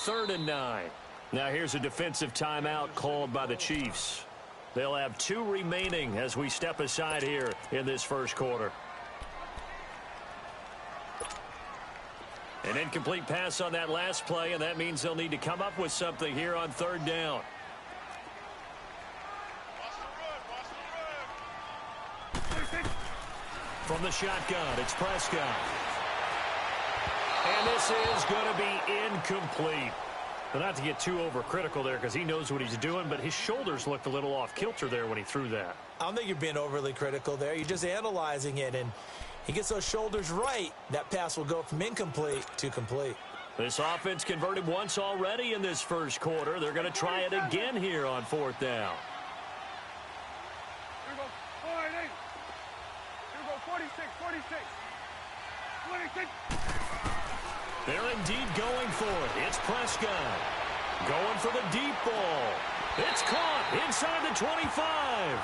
3rd and 9. Now here's a defensive timeout called by the Chiefs. They'll have 2 remaining as we step aside here in this first quarter. An incomplete pass on that last play, and that means they'll need to come up with something here on 3rd down. From the shotgun, it's Prescott. And this is going to be incomplete. But not to get too overcritical there because he knows what he's doing, but his shoulders looked a little off kilter there when he threw that. I don't think you're being overly critical there. You're just analyzing it, and he gets those shoulders right. That pass will go from incomplete to complete. This offense converted once already in this first quarter. They're going to try it again here on 4th down. Here we go. 48. Here we go. 46, 46. 26. They're indeed going for it. It's Prescott. Going for the deep ball. It's caught inside the 25.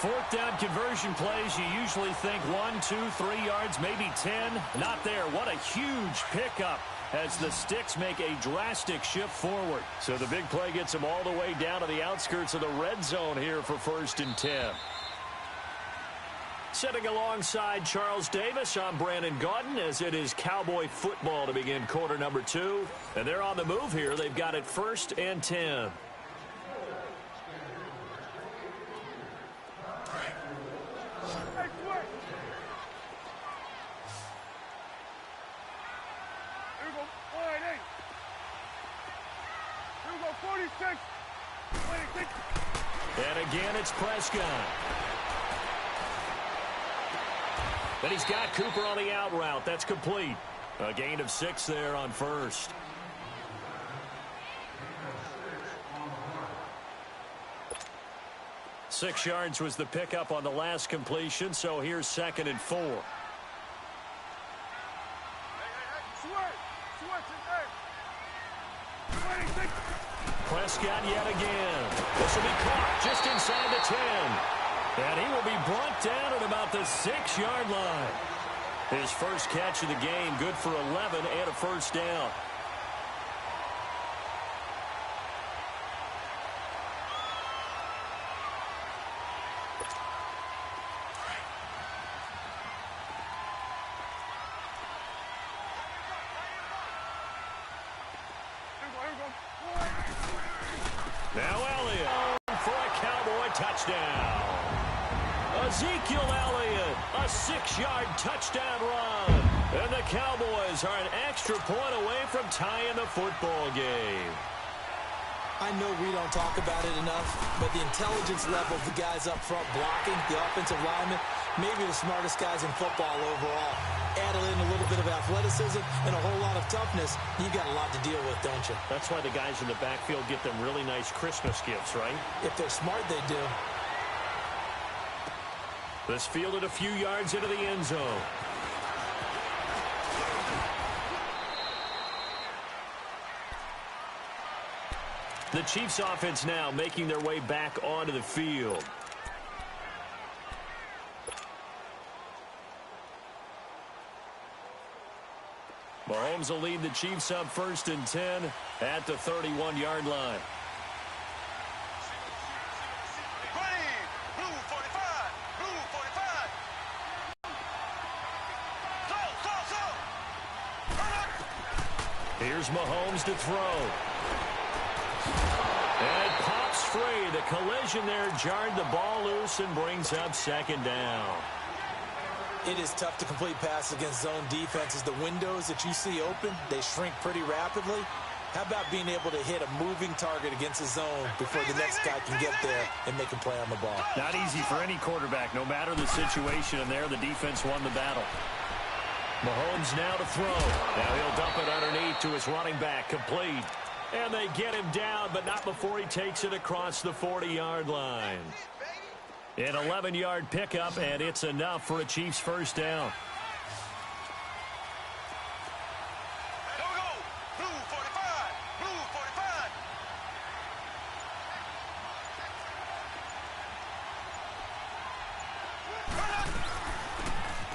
4th down conversion plays, you usually think 1, 2, 3 yards, maybe 10. Not there. What a huge pickup as the sticks make a drastic shift forward. So the big play gets them all the way down to the outskirts of the red zone here for 1st and 10. Sitting alongside Charles Davis, I'm Brandon Gaudin as it is Cowboy football to begin quarter number 2. And they're on the move here. They've got it 1st and 10. And again, it's Prescott. But he's got Cooper on the out route. That's complete. A gain of 6 there on 1st. Six yards was the pickup on the last completion, so here's 2nd and 4. Prescott yet again. This will be caught just inside the 10. And he will be brought down at about the 6-yard line. His first catch of the game, good for 11 and a 1st down. Now Elliott for a Cowboy touchdown. Ezekiel Elliott, a 6-yard touchdown run. And the Cowboys are an extra point away from tying the football game. I know we don't talk about it enough, but the intelligence level of the guys up front blocking, the offensive linemen, maybe the smartest guys in football overall. Add in a little bit of athleticism and a whole lot of toughness, you got a lot to deal with, don't you? That's why the guys in the backfield get them really nice Christmas gifts, right? If they're smart, they do. This fielded a few yards into the end zone. The Chiefs offense now making their way back onto the field. Mahomes will lead the Chiefs up 1st and 10 at the 31-yard line. Here's Mahomes to throw. And it pops free. The collision there jarred the ball loose and brings up 2nd down. It is tough to complete passes against zone defenses. The windows that you see open, they shrink pretty rapidly. How about being able to hit a moving target against a zone before the next guy can get there and make a play on the ball? Not easy for any quarterback, no matter the situation. And there, the defense won the battle. Mahomes now to throw. Now he'll dump it underneath to his running back. Complete. And they get him down, but not before he takes it across the 40-yard line. An 11-yard pickup, and it's enough for a Chiefs 1st down.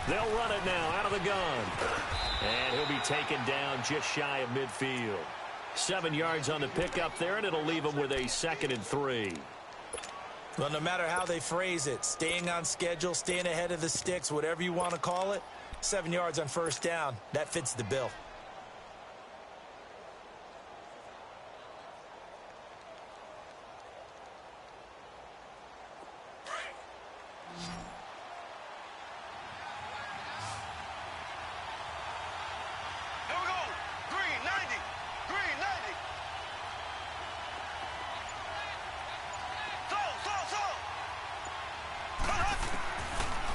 They'll run it now out of the gun. And he'll be taken down just shy of midfield. 7 yards on the pickup there, and it'll leave them with a 2nd and 3. Well, no matter how they phrase it, staying on schedule, staying ahead of the sticks, whatever you want to call it, 7 yards on first down, that fits the bill.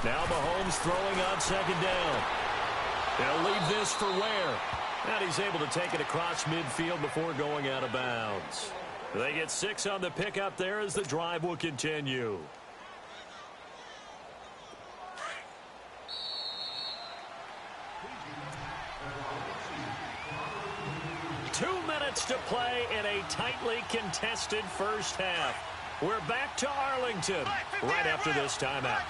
Now Mahomes throwing on 2nd down. They'll leave this for Ware. And he's able to take it across midfield before going out of bounds. They get 6 on the pickup there as the drive will continue. Two minutes to play in a tightly contested first half. We're back to Arlington right after this timeout.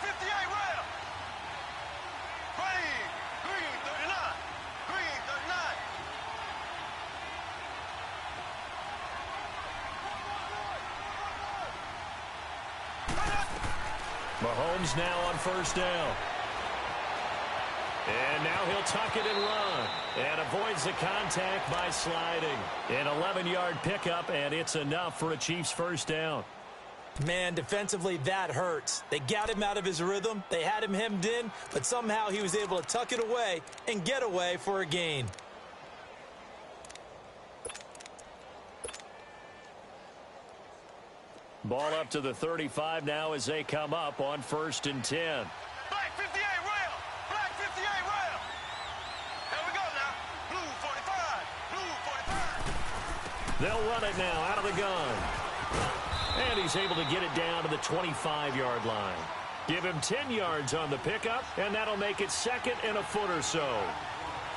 Mahomes now on first down. And now he'll tuck it and run. And avoids the contact by sliding. An 11-yard pickup, and it's enough for a Chiefs first down. Man, defensively, that hurts. They got him out of his rhythm. They had him hemmed in, but somehow he was able to tuck it away and get away for a gain. Ball up to the 35 now as they come up on 1st and 10. Black 58 rail! Black 58 rail! Here we go now. Blue 45. Blue 45. They'll run it now out of the gun. And he's able to get it down to the 25-yard line. Give him 10 yards on the pickup, and that'll make it 2nd and a foot or so.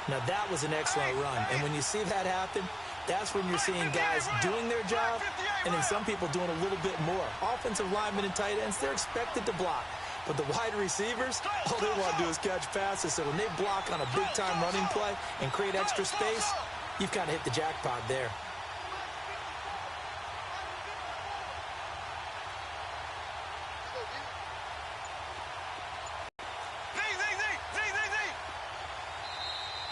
Now, that was an excellent run. And when you see that happen, that's when you're seeing guys doing their job and then some people doing a little bit more. Offensive linemen and tight ends, they're expected to block. But the wide receivers, all they want to do is catch passes. So when they block on a big-time running play and create extra space, you've kind of hit the jackpot there.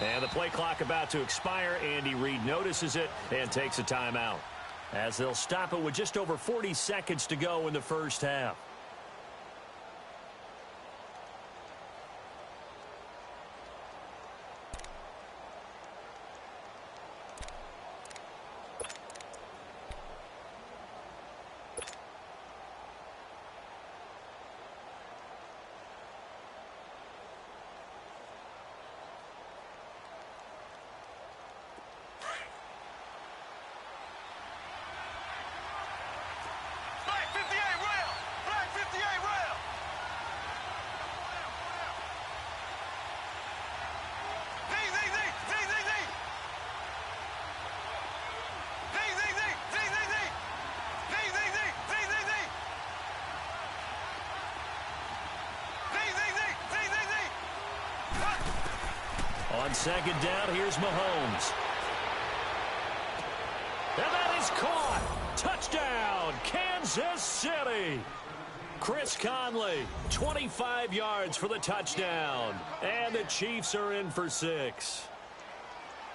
And the play clock about to expire. Andy Reid notices it and takes a timeout, as they'll stop it with just over 40 seconds to go in the first half. On 2nd down, here's Mahomes. And that is caught. Touchdown, Kansas City. Chris Conley, 25 yards for the touchdown. And the Chiefs are in for 6.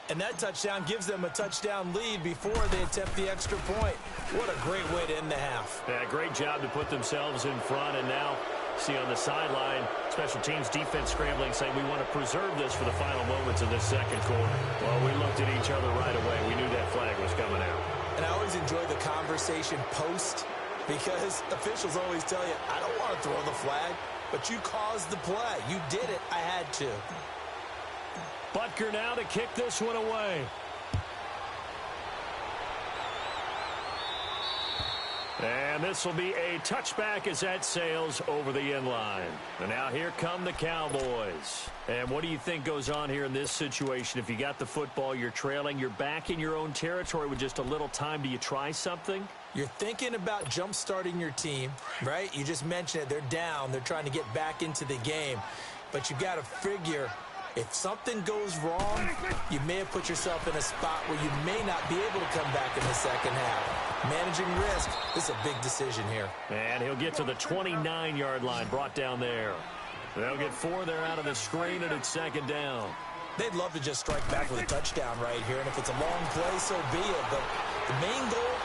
And that touchdown gives them a touchdown lead before they attempt the extra point. What a great way to end the half. Yeah, great job to put themselves in front, and now see on the sideline, special teams defense scrambling, saying we want to preserve this for the final moments of this second quarter. Well, we looked at each other right away. We knew that flag was coming out. And I always enjoy the conversation post, because officials always tell you, I don't want to throw the flag, but you caused the play. You did it. I had to. Butker now to kick this one away. And this will be a touchback as that sails over the end line. And now here come the Cowboys. And what do you think goes on here in this situation? If you got the football, you're trailing, you're back in your own territory with just a little time. Do you try something? You're thinking about jump-starting your team, right? You just mentioned it. They're down. They're trying to get back into the game. But you've got to figure If something goes wrong, you may have put yourself in a spot where you may not be able to come back in the second half. Managing risk, this is a big decision here. And he'll get to the 29-yard line, brought down there. They'll get 4 there out of the screen, and it's second down. They'd love to just strike back with a touchdown right here, and if it's a long play, so be it. But the main goal,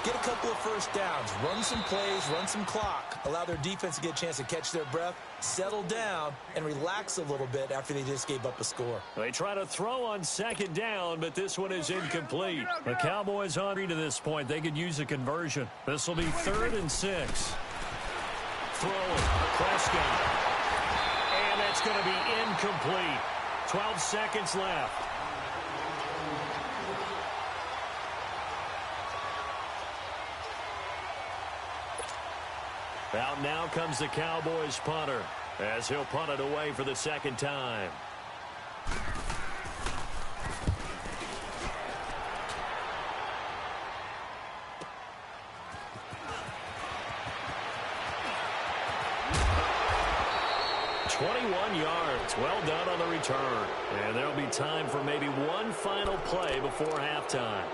get a couple of first downs, run some plays, run some clock, allow their defense to get a chance to catch their breath, settle down, and relax a little bit after they just gave up a score. They try to throw on second down, but this one is incomplete. The Cowboys hungry to this point. They could use a conversion. This will be 3rd and 6. Throwing, Prescott. And that's going to be incomplete. 12 seconds left. Out now comes the Cowboys punter as he'll punt it away for the second time. Well done on the return. And there'll be time for maybe one final play before halftime.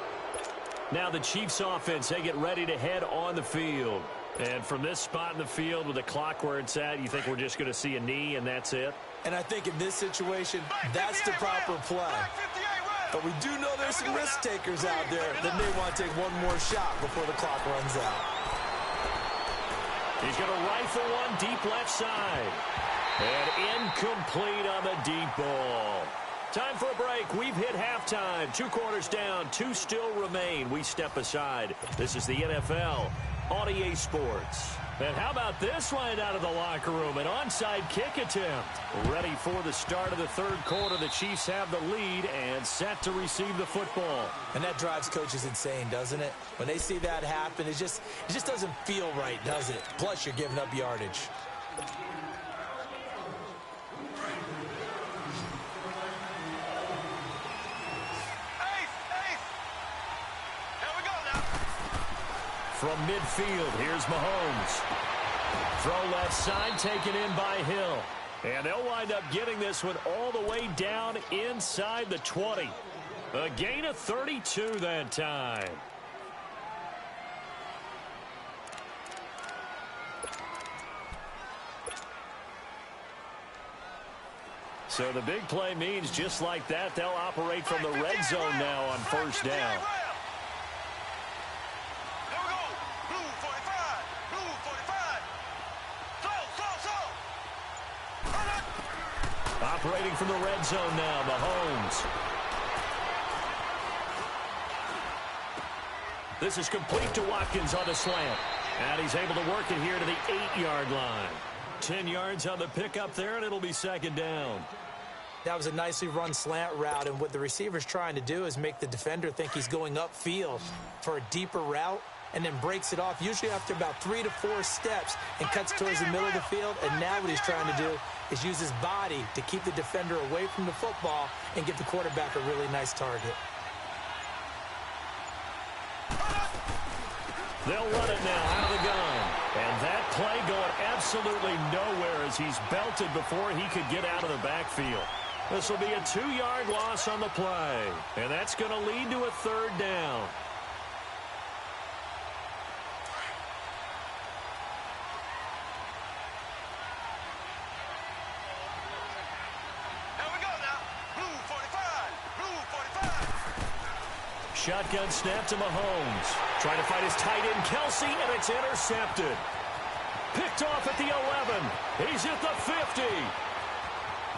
Now the Chiefs offense, they get ready to head on the field. And from this spot in the field with the clock where it's at, you think we're just going to see a knee and that's it? And I think in this situation, that's the proper play. But we do know there's some risk takers out there that may want to take one more shot before the clock runs out. He's going to rifle one deep left side. And incomplete on the deep ball. Time for a break. We've hit halftime. 2 quarters down. 2 still remain. We step aside. This is the NFL on EA Sports. And how about this right out of the locker room? An onside kick attempt. Ready for the start of the 3rd quarter. The Chiefs have the lead and set to receive the football. And that drives coaches insane, doesn't it? When they see that happen, it just doesn't feel right, does it? Plus, you're giving up yardage. From midfield, here's Mahomes. Throw left side, taken in by Hill. And they'll wind up getting this one all the way down inside the 20. A gain of 32 that time. So the big play means just like that, they'll operate from the red zone now on 1st down. Operating from the red zone now, Mahomes. This is complete to Watkins on the slant. And he's able to work it here to the 8-yard line. 10 yards on the pickup there, and it'll be second down. That was a nicely run slant route, and what the receiver's trying to do is make the defender think he's going upfield for a deeper route, and then breaks it off, usually after about 3 to 4 steps, and cuts towards the middle of the field. And now what he's trying to do is use his body to keep the defender away from the football and give the quarterback a really nice target. They'll run it now out of the gun. And that play going absolutely nowhere as he's belted before he could get out of the backfield. This will be a 2-yard loss on the play. And that's going to lead to a 3rd down. Shotgun snap to Mahomes. Trying to find his tight end, Kelsey, and it's intercepted. Picked off at the 11. He's at the 50.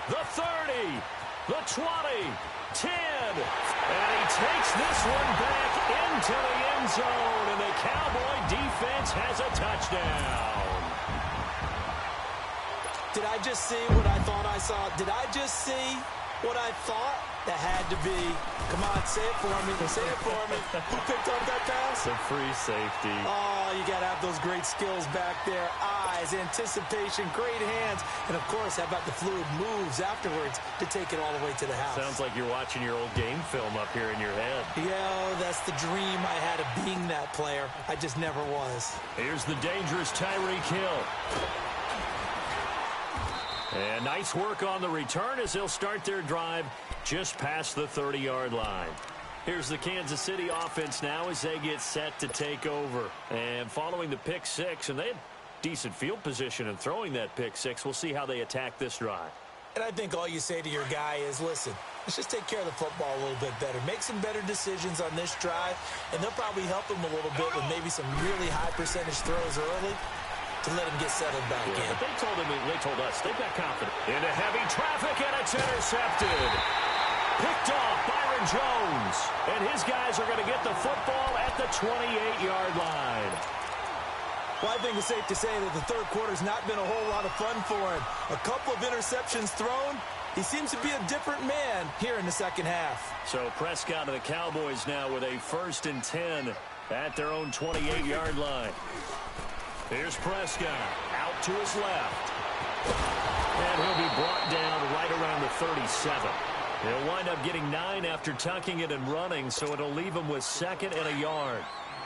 The 30. The 20. 10. And he takes this one back into the end zone. And the Cowboy defense has a touchdown. Did I just see what I thought I saw? Did I just see what I thought? That had to be. Come on, say it for me. Say it for me. Who picked up that pass? The free safety. Oh, you got to have those great skills back there. Eyes, anticipation, great hands. And, of course, how about the fluid moves afterwards to take it all the way to the house? Sounds like you're watching your old game film up here in your head. Yeah, that's the dream I had of being that player. I just never was. Here's the dangerous Tyreek Hill. And nice work on the return as they'll start their drive just past the 30-yard line. Here's the Kansas City offense now as they get set to take over. And following the pick six, and they had decent field position in throwing that pick six. We'll see how they attack this drive. And I think all you say to your guy is, listen, let's just take care of the football a little bit better. Make some better decisions on this drive, and they'll probably help him a little bit with maybe some really high percentage throws early to let him get settled back in. But they told us they've got confidence. Into heavy traffic, and it's intercepted. Picked off Byron Jones. And his guys are going to get the football at the 28-yard line. Well, I think it's safe to say that the third quarter's not been a whole lot of fun for him. A couple of interceptions thrown. He seems to be a different man here in the second half. So Prescott and the Cowboys now with a 1st and 10 at their own 28-yard line. Here's Prescott out to his left. And he'll be brought down right around the 37. He'll wind up getting 9 after tucking it and running, so it'll leave him with 2nd and a yard.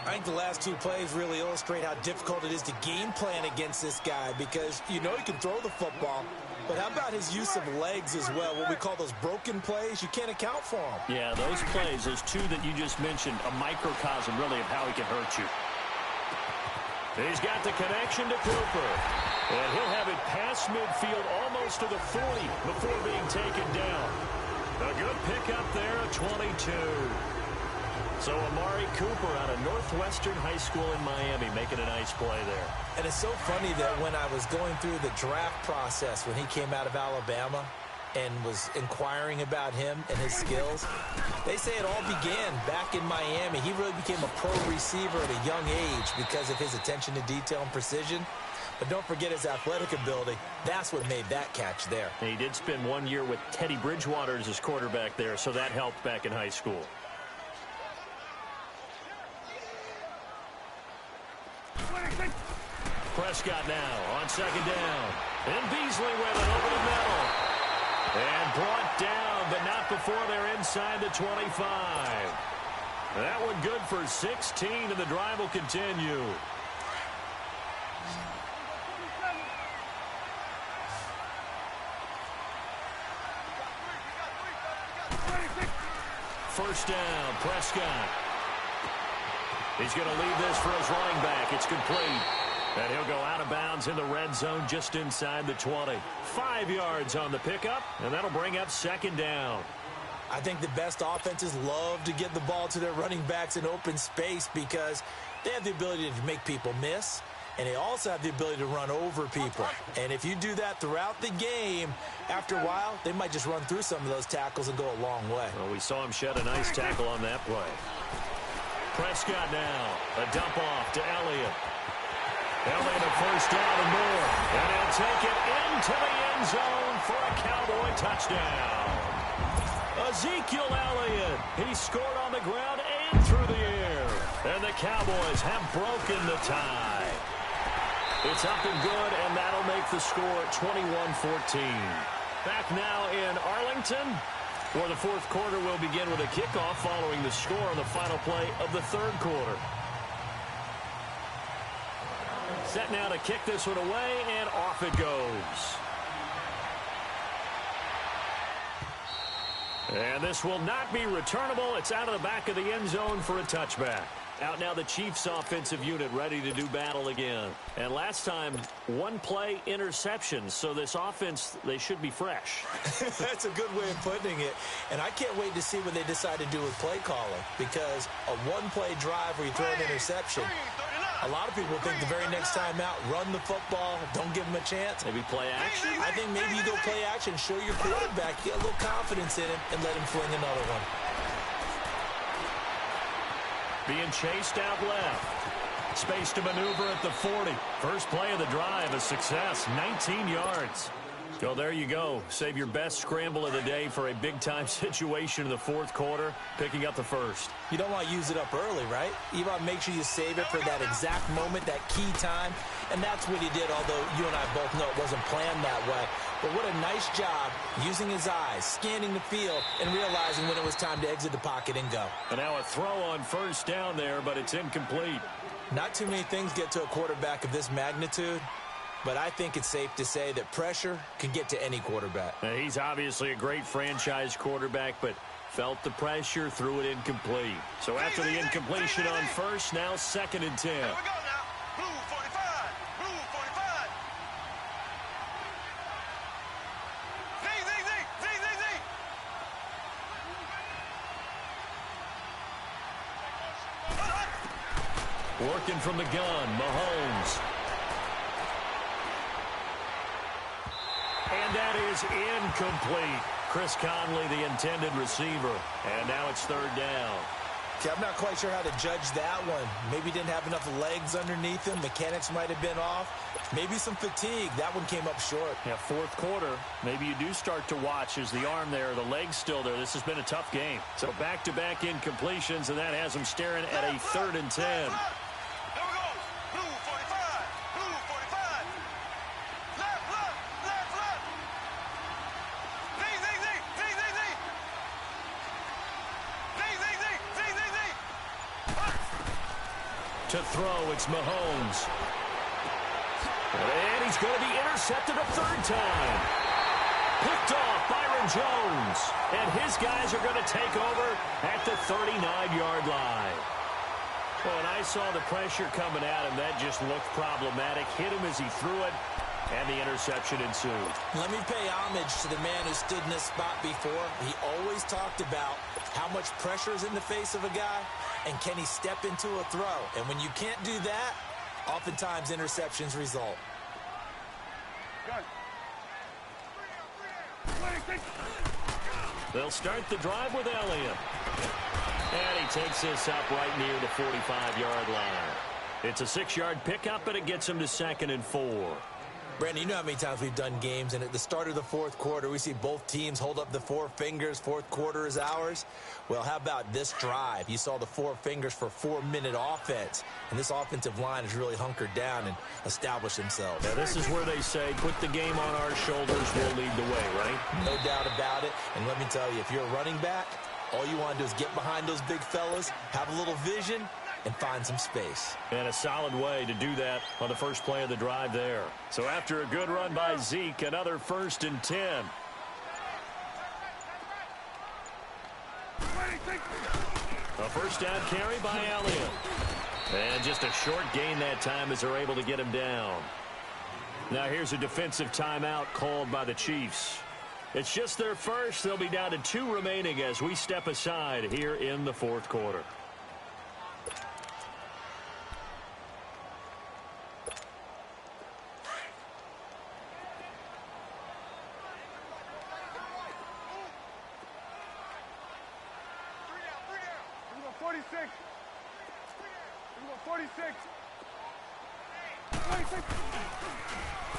I think the last two plays really illustrate how difficult it is to game plan against this guy because you know he can throw the football, but how about his use of legs as well? What we call those broken plays, you can't account for them. Yeah, those plays, those two that you just mentioned, a microcosm really of how he can hurt you. He's got the connection to Cooper, and he'll have it past midfield almost to the 40 before being taken down. A good pickup there, a 22. So Amari Cooper out of Northwestern High School in Miami making a nice play there. And it's so funny that when I was going through the draft process when he came out of Alabama and was inquiring about him and his skills, they say it all began back in Miami. He really became a pro receiver at a young age because of his attention to detail and precision. But don't forget his athletic ability. That's what made that catch there. And he did spend 1 year with Teddy Bridgewater as his quarterback there, so that helped back in high school. Prescott now on 2nd down. And Beasley with it over the middle. And brought down, but not before they're inside the 25. That one good for 16, and the drive will continue. First down, Prescott. He's going to leave this for his running back. It's complete. And he'll go out of bounds in the red zone just inside the 20. 5 yards on the pickup, and that'll bring up 2nd down. I think the best offenses love to get the ball to their running backs in open space because they have the ability to make people miss, and they also have the ability to run over people. And if you do that throughout the game, after a while, they might just run through some of those tackles and go a long way. Well, we saw him shed a nice tackle on that play. Prescott now, a dump off to Elliott. Elliott a first down and more. And he'll take it into the end zone for a Cowboy touchdown. Ezekiel Elliott, he scored on the ground and through the air. And the Cowboys have broken the tie. It's up and good, and that'll make the score 21-14. Back now in Arlington, where the fourth quarter will begin with a kickoff following the score on the final play of the third quarter. Set now to kick this one away, and off it goes. And this will not be returnable. It's out of the back of the end zone for a touchback. Out now the Chiefs offensive unit ready to do battle again. And last time, 1 play interception. So this offense, they should be fresh. That's a good way of putting it. And I can't wait to see what they decide to do with play calling. Because a 1-play drive where you throw an interception, a lot of people think the very next time out, run the football, don't give them a chance. Maybe play action? I think maybe you go play action, show your quarterback, get a little confidence in him, and let him fling another one. Being chased out left. Space to maneuver at the 40. First play of the drive, a success, 19 yards. So there you go. Save your best scramble of the day for a big-time situation in the fourth quarter, picking up the first. You don't want to use it up early, right? You want to make sure you save it for that exact moment, that key time. And that's what he did, although you and I both know it wasn't planned that way. But what a nice job using his eyes, scanning the field, and realizing when it was time to exit the pocket and go. And now a throw on first down there, but it's incomplete. Not too many things get to a quarterback of this magnitude but I think it's safe to say that pressure can get to any quarterback. He's obviously a great franchise quarterback, but felt the pressure, threw it incomplete. So after the incompletion on first, now 2nd and 10. Here we go now. Blue 45. Blue 45. Z. Working from the gun, Mahomes. And that is incomplete. Chris Conley, the intended receiver. And now it's 3rd down. See, I'm not quite sure how to judge that one. Maybe didn't have enough legs underneath him. Mechanics might have been off. Maybe some fatigue. That one came up short. Yeah, 4th quarter. Maybe you do start to watch as the arm there, the leg's still there. This has been a tough game. So back-to-back incompletions, and that has them staring at a 3rd and 10. There we go. Blue 45. Blue 45. Left. To throw, it's Mahomes. And he's going to be intercepted a 3rd time. Picked off Byron Jones. And his guys are going to take over at the 39-yard line. Well, when I saw the pressure coming at him, that just looked problematic. Hit him as he threw it, and the interception ensued. Let me pay homage to the man who stood in this spot before. He always talked about how much pressure is in the face of a guy, and can he step into a throw? And when you can't do that, oftentimes interceptions result. They'll start the drive with Elliott. And he takes this up right near the 45-yard line. It's a 6-yard pickup, and it gets him to 2nd and 4. Brandon, you know how many times we've done games, and at the start of the 4th quarter, we see both teams hold up the 4 fingers. 4th quarter is ours. Well, how about this drive? You saw the 4 fingers for 4-minute offense, and this offensive line has really hunkered down and established themselves. Now, this is where they say, put the game on our shoulders, we'll lead the way, right? No doubt about it. And let me tell you, if you're a running back, all you want to do is get behind those big fellas, have a little vision, and find some space. And a solid way to do that on the first play of the drive there. So after a good run by Zeke, another 1st and 10. A 1st down carry by Elliott. And just a short gain that time as they're able to get him down. Now here's a defensive timeout called by the Chiefs. It's just their first. They'll be down to 2 remaining as we step aside here in the 4th quarter.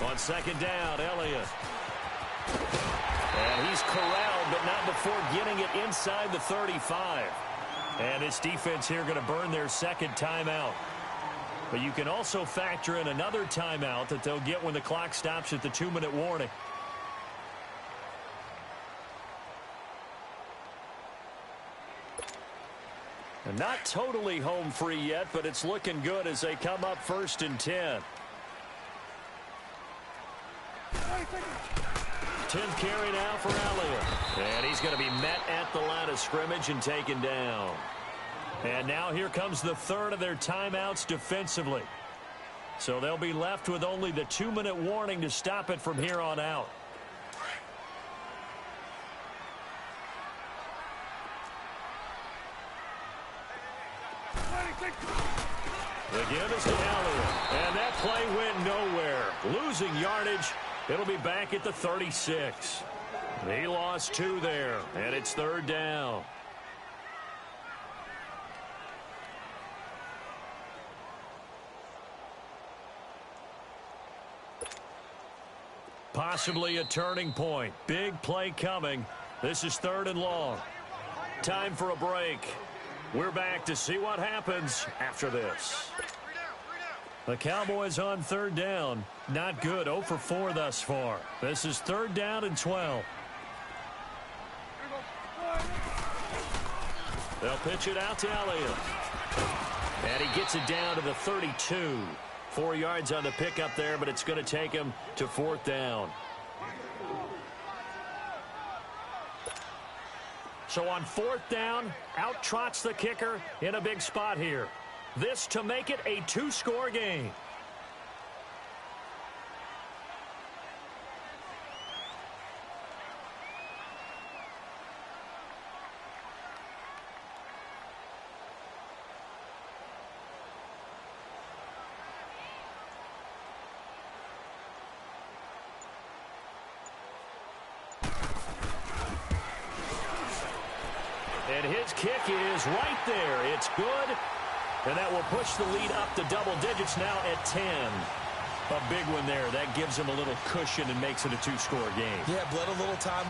On 2nd down, Elliott. And he's corralled, but not before getting it inside the 35. And this defense here going to burn their 2nd timeout. But you can also factor in another timeout that they'll get when the clock stops at the 2-minute warning. And not totally home free yet, but it's looking good as they come up 1st and 10. 10th carry now for Elliott. And he's going to be met at the line of scrimmage and taken down. And now here comes the 3rd of their timeouts defensively. So they'll be left with only the 2-minute warning to stop it from here on out. The give is to Elliott. And that play went nowhere. Losing yardage. It'll be back at the 36. He lost 2 there, and it's 3rd down. Possibly a turning point. Big play coming. This is 3rd and long. Time for a break. We're back to see what happens after this. The Cowboys on 3rd down. Not good. 0 for 4 thus far. This is 3rd down and 12. They'll pitch it out to Elliott. And he gets it down to the 32. 4 yards on the pickup there, but it's going to take him to 4th down. So on 4th down, out trots the kicker in a big spot here. This to make it a 2-score game. And his kick is right there. It's good. And that will push the lead up to double digits now at 10. A big one there. That gives him a little cushion and makes it a 2-score game. Yeah, bled a little time.